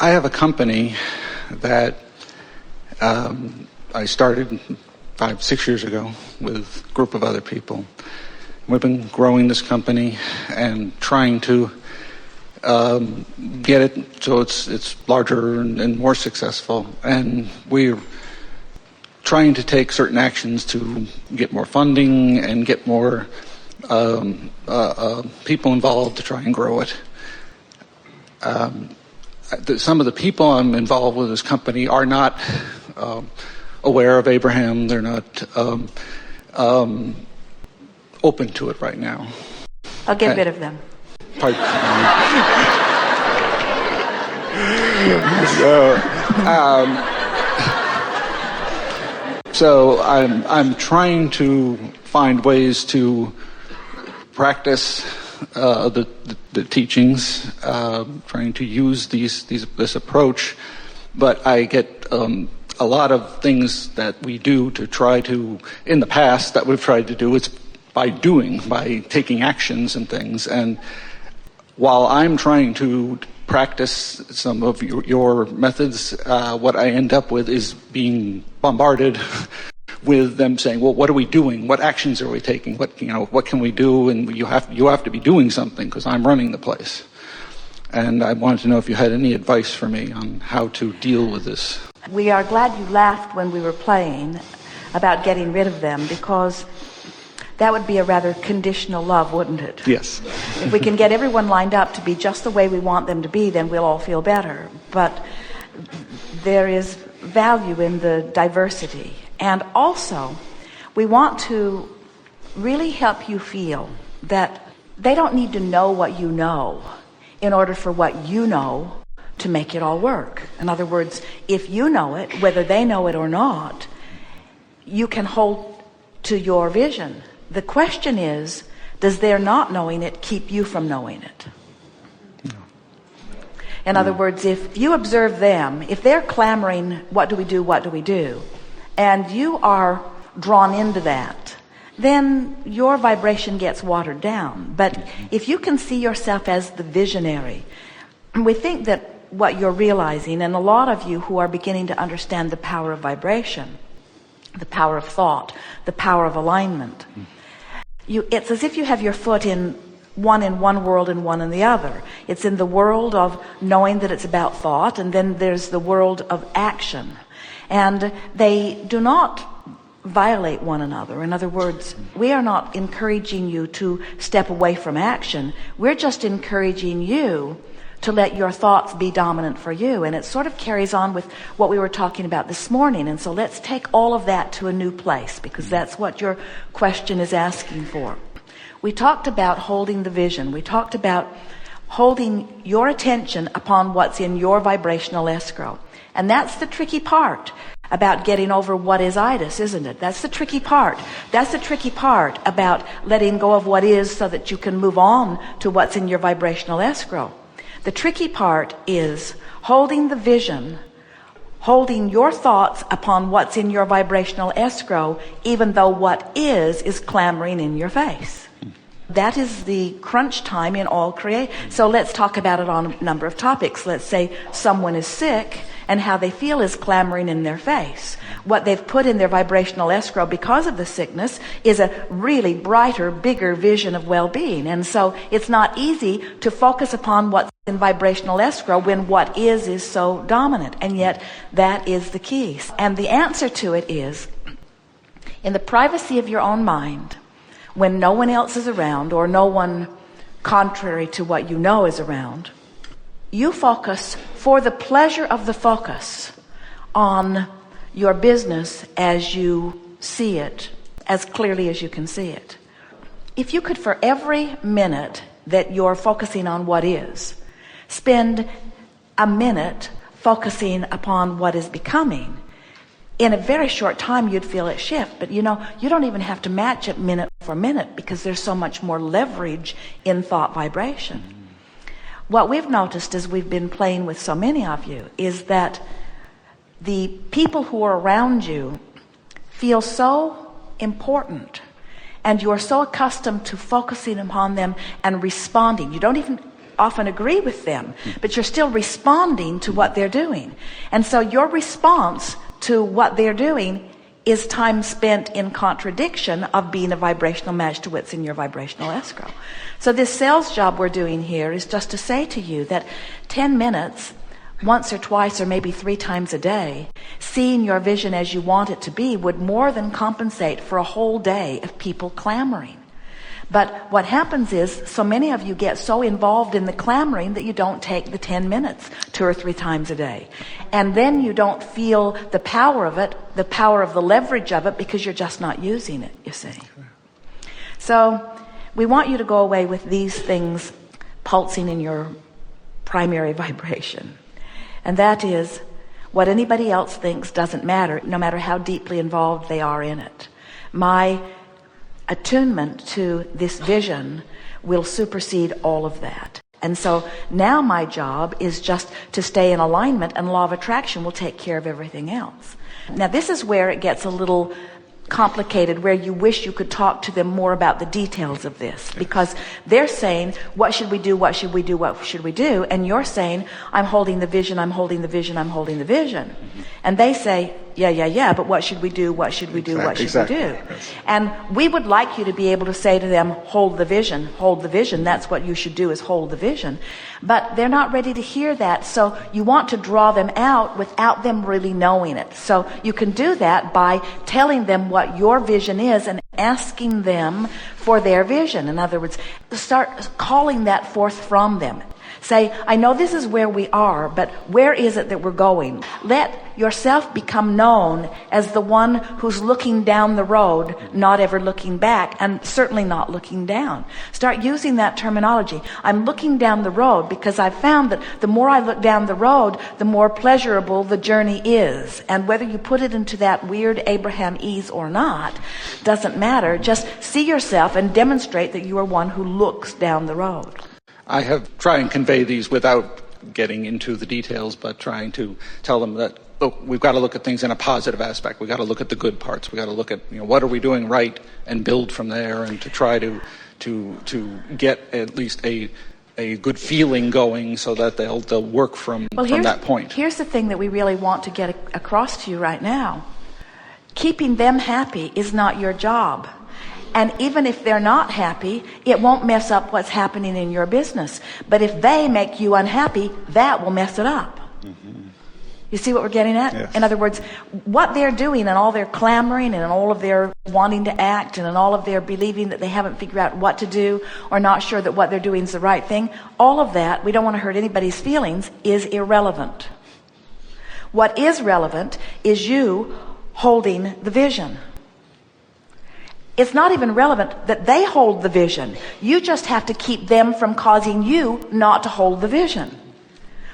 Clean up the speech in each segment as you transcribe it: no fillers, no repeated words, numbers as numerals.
I have a company that I started 5-6 years ago with a group of other people. We've been growing this company and trying to get it so it's larger and more successful. And we're trying to take certain actions to get more funding and get more people involved to try and grow it. Some of the people I'm involved with this company are not aware of Abraham. They're not open to it right now. I'll get rid of them. Pardon. So I'm trying to find ways to practice the teachings, trying to use this approach, but I get a lot of things that we do to try to, in the past, that we've tried to do, it's by taking actions and things. And while I'm trying to practice some of your methods, what I end up with is being bombarded with them saying, well, what are we doing? What actions are we taking? What can we do? And you have to be doing something because I'm running the place. And I wanted to know if you had any advice for me on how to deal with this. We are glad you laughed when we were playing about getting rid of them, because that would be a rather conditional love, wouldn't it? Yes. If we can get everyone lined up to be just the way we want them to be, then we'll all feel better. But there is value in the diversity. And also, we want to really help you feel that they don't need to know what you know in order for what you know to make it all work. In other words, if you know it, whether they know it or not, you can hold to your vision. The question is, does their not knowing it keep you from knowing it? No. In other words, if you observe them, if they're clamoring, what do we do, what do we do? And you are drawn into that, then your vibration gets watered down. But if you can see yourself as the visionary, we think that what you're realizing, and a lot of you who are beginning to understand the power of vibration, the power of thought, the power of alignment, it's as if you have your foot in one world and one in the other. It's in the world of knowing that it's about thought, and then there's the world of action. And they do not violate one another. In other words, we are not encouraging you to step away from action. We're just encouraging you to let your thoughts be dominant for you. And it sort of carries on with what we were talking about this morning. And so let's take all of that to a new place, because that's what your question is asking for. We talked about holding the vision. We talked about holding your attention upon what's in your vibrational escrow. And that's the tricky part about getting over what is itis, isn't it? That's the tricky part. That's the tricky part about letting go of what is so that you can move on to what's in your vibrational escrow. The tricky part is holding the vision, holding your thoughts upon what's in your vibrational escrow, even though what is clamoring in your face. That is the crunch time in all creation. So let's talk about it on a number of topics. Let's say someone is sick and how they feel is clamoring in their face. What they've put in their vibrational escrow because of the sickness is a really brighter, bigger vision of well-being. And so it's not easy to focus upon what's in vibrational escrow when what is so dominant. And yet that is the key. And the answer to it is, in the privacy of your own mind, when no one else is around, or no one contrary to what you know is around, you focus for the pleasure of the focus on your business as you see it, as clearly as you can see it. If you could, for every minute that you're focusing on what is, spend a minute focusing upon what is becoming, in a very short time you'd feel it shift. But you don't even have to match it minute for minute, because there's so much more leverage in thought vibration. What we've noticed as we've been playing with so many of you is that the people who are around you feel so important, and you are so accustomed to focusing upon them and responding. You don't even often agree with them, but you're still responding to what they're doing. And so your response to what they're doing is time spent in contradiction of being a vibrational match to what's in your vibrational escrow. So this sales job we're doing here is just to say to you that 10 minutes, once or twice or maybe 3 times a day, seeing your vision as you want it to be would more than compensate for a whole day of people clamoring. But what happens is so many of you get so involved in the clamoring that you don't take the 10 minutes 2 or 3 times a day. And then you don't feel the power of it, the power of the leverage of it, because you're just not using it, you see. So we want you to go away with these things pulsing in your primary vibration. And that is, what anybody else thinks doesn't matter, no matter how deeply involved they are in it. My attunement to this vision will supersede all of that. And so now my job is just to stay in alignment, and law of attraction will take care of everything else. Now this is where it gets a little complicated, where you wish you could talk to them more about the details of this, because they're saying, what should we do, what should we do, what should we do? And you're saying, I'm holding the vision, I'm holding the vision, I'm holding the vision. And they say, yeah, but what should we do, what should we do, what should we do? Yes. And we would like you to be able to say to them, hold the vision, that's what you should do, is hold the vision. But they're not ready to hear that, so you want to draw them out without them really knowing it. So you can do that by telling them what your vision is and asking them for their vision. In other words, start calling that forth from them. Say, I know this is where we are, but where is it that we're going? Let yourself become known as the one who's looking down the road, not ever looking back, and certainly not looking down. Start using that terminology. I'm looking down the road because I've found that the more I look down the road, the more pleasurable the journey is. And whether you put it into that weird Abraham ease or not, doesn't matter. Just see yourself and demonstrate that you are one who looks down the road. I have tried and convey these without getting into the details, but trying to tell them that, look, we've got to look at things in a positive aspect. We've got to look at the good parts. We've got to look at, what are we doing right, and build from there, and to try to get at least a good feeling going so that they'll work from that point. Here's the thing that we really want to get across to you right now. Keeping them happy is not your job. And even if they're not happy, it won't mess up what's happening in your business. But if they make you unhappy, that will mess it up. Mm-hmm. You see what we're getting at? Yes. In other words, what they're doing and all their clamoring and all of their wanting to act and all of their believing that they haven't figured out what to do or not sure that what they're doing is the right thing, all of that, we don't want to hurt anybody's feelings, is irrelevant. What is relevant is you holding the vision. It's not even relevant that they hold the vision. You just have to keep them from causing you not to hold the vision.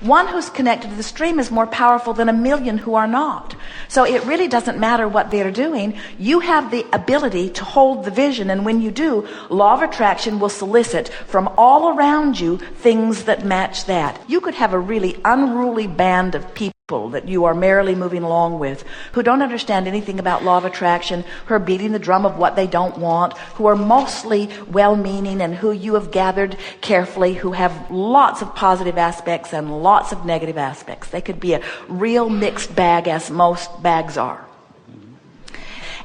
One who's connected to the stream is more powerful than 1,000,000 who are not. So it really doesn't matter what they're doing. You have the ability to hold the vision, and when you do, law of attraction will solicit from all around you things that match that. You could have a really unruly band of people that you are merrily moving along with, who don't understand anything about law of attraction, who are beating the drum of what they don't want, who are mostly well-meaning and who you have gathered carefully, who have lots of positive aspects and lots of negative aspects. They could be a real mixed bag, as most bags are.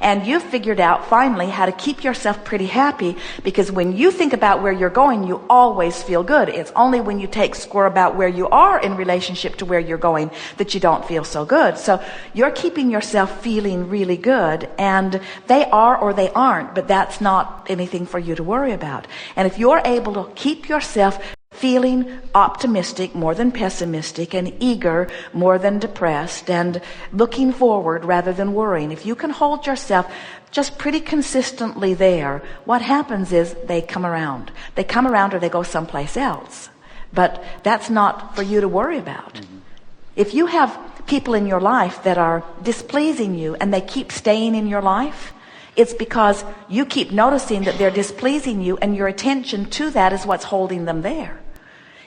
And you've figured out finally how to keep yourself pretty happy, because when you think about where you're going, you always feel good. It's only when you take score about where you are in relationship to where you're going that you don't feel so good. So you're keeping yourself feeling really good, and they are or they aren't, but that's not anything for you to worry about. And if you're able to keep yourself feeling optimistic more than pessimistic, and eager more than depressed, and looking forward rather than worrying, if you can hold yourself just pretty consistently there, what happens is they come around. They come around or they go someplace else. But that's not for you to worry about. Mm-hmm. If you have people in your life that are displeasing you and they keep staying in your life, it's because you keep noticing that they're displeasing you, and your attention to that is what's holding them there.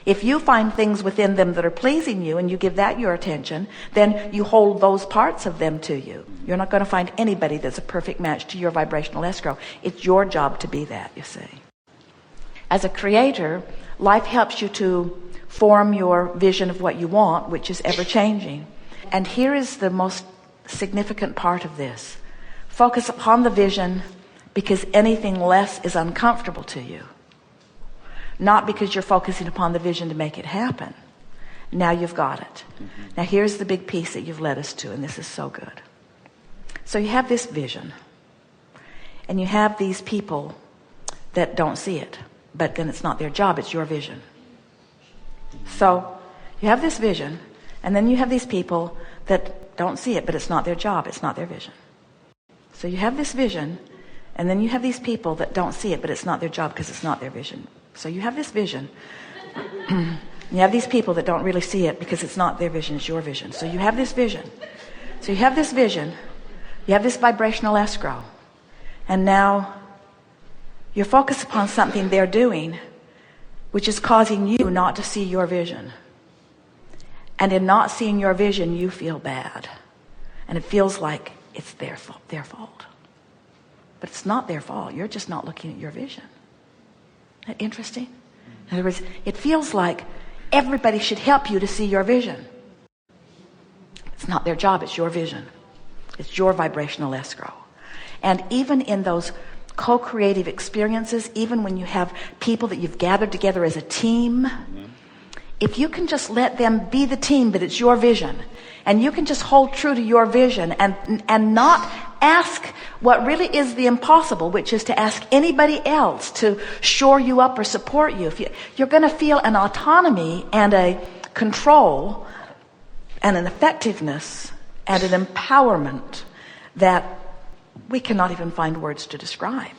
If you find things within them that are pleasing you and you give that your attention, then you hold those parts of them to you. You're not going to find anybody that's a perfect match to your vibrational escrow. It's your job to be that, you see. As a creator, Life helps you to form your vision of what you want, which is ever changing. And here is the most significant part of this. Focus upon the vision because anything less is uncomfortable to you. Not because you're focusing upon the vision to make it happen. Now you've got it. Now here's the big piece that you've led us to, and this is so good. So you have this vision, and you have these people that don't see it, but then it's not their job, it's your vision. So you have this vision, and then you have these people that don't see it, but it's not their job, it's not their vision. So you have this vision, and then you have these people that don't see it, but it's not their job because it's not their vision. So you have this vision. You have these people that don't really see it because it's not their vision, it's your vision. So you have this vision. So you have this vision. You have this vibrational escrow. And now you're focused upon something they're doing which is causing you not to see your vision. And in not seeing your vision, you feel bad. And it feels like it's their fault. But it's not their fault. You're just not looking at your vision. Isn't that interesting? In other words, it feels like everybody should help you to see your vision. It's not their job, it's your vision. It's your vibrational escrow. And even in those co-creative experiences, even when you have people that you've gathered together as a team, if you can just let them be the team, but it's your vision, and you can just hold true to your vision and not ask what really is the impossible, which is to ask anybody else to shore you up or support you. You're going to feel an autonomy and a control and an effectiveness and an empowerment that we cannot even find words to describe.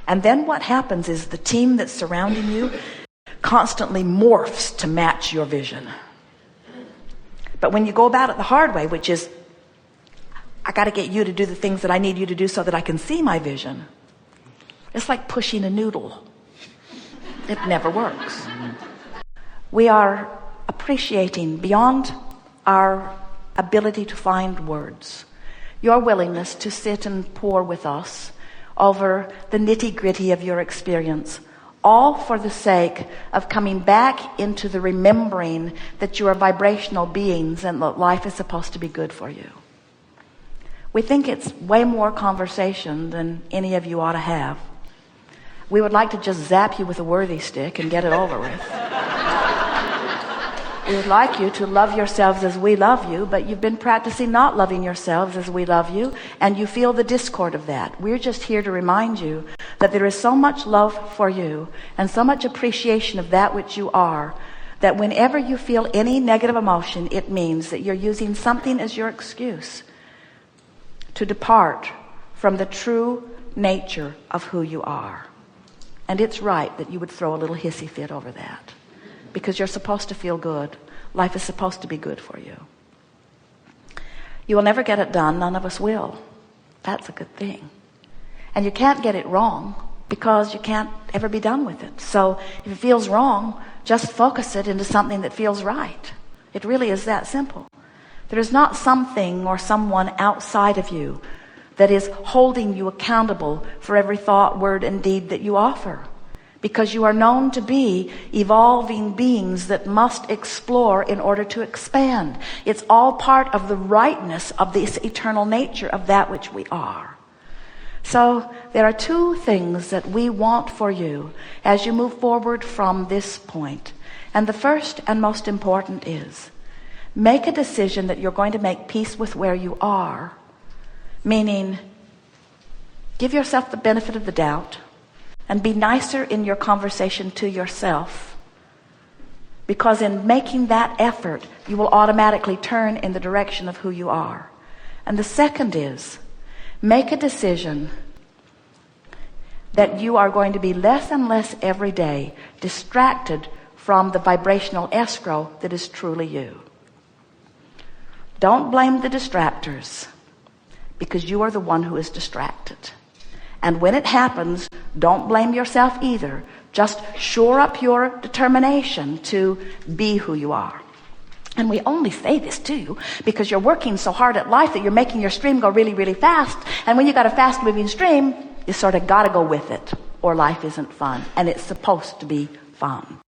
And then what happens is the team that's surrounding you constantly morphs to match your vision. But when you go about it the hard way, which is, I got to get you to do the things that I need you to do so that I can see my vision, it's like pushing a noodle. It never works. We are appreciating beyond our ability to find words your willingness to sit and pore with us over the nitty-gritty of your experience, all for the sake of coming back into the remembering that you are vibrational beings and that life is supposed to be good for you. We think it's way more conversation than any of you ought to have. We would like to just zap you with a worthy stick and get it over with. We would like you to love yourselves as we love you, but you've been practicing not loving yourselves as we love you, and you feel the discord of that. We're just here to remind you that there is so much love for you and so much appreciation of that which you are, that whenever you feel any negative emotion, it means that you're using something as your excuse to depart from the true nature of who you are. And it's right that you would throw a little hissy fit over that, because you're supposed to feel good. Life is supposed to be good for you. You will never get it done. None of us will. That's a good thing. And you can't get it wrong because you can't ever be done with it. So if it feels wrong, just focus it into something that feels right. It really is that simple. There is not something or someone outside of you that is holding you accountable for every thought, word, and deed that you offer, because you are known to be evolving beings that must explore in order to expand. It's all part of the rightness of this eternal nature of that which we are. So there are two things that we want for you as you move forward from this point. And the first and most important is, make a decision that you're going to make peace with where you are. Meaning, give yourself the benefit of the doubt and be nicer in your conversation to yourself. Because in making that effort, you will automatically turn in the direction of who you are. And the second is, make a decision that you are going to be less and less every day distracted from the vibrational escrow that is truly you. Don't blame the distractors, because you are the one who is distracted. And when it happens, don't blame yourself either. Just shore up your determination to be who you are. And we only say this to you because you're working so hard at life that you're making your stream go really, really fast. And when you got a fast moving stream, you sort of got to go with it, or life isn't fun. And it's supposed to be fun.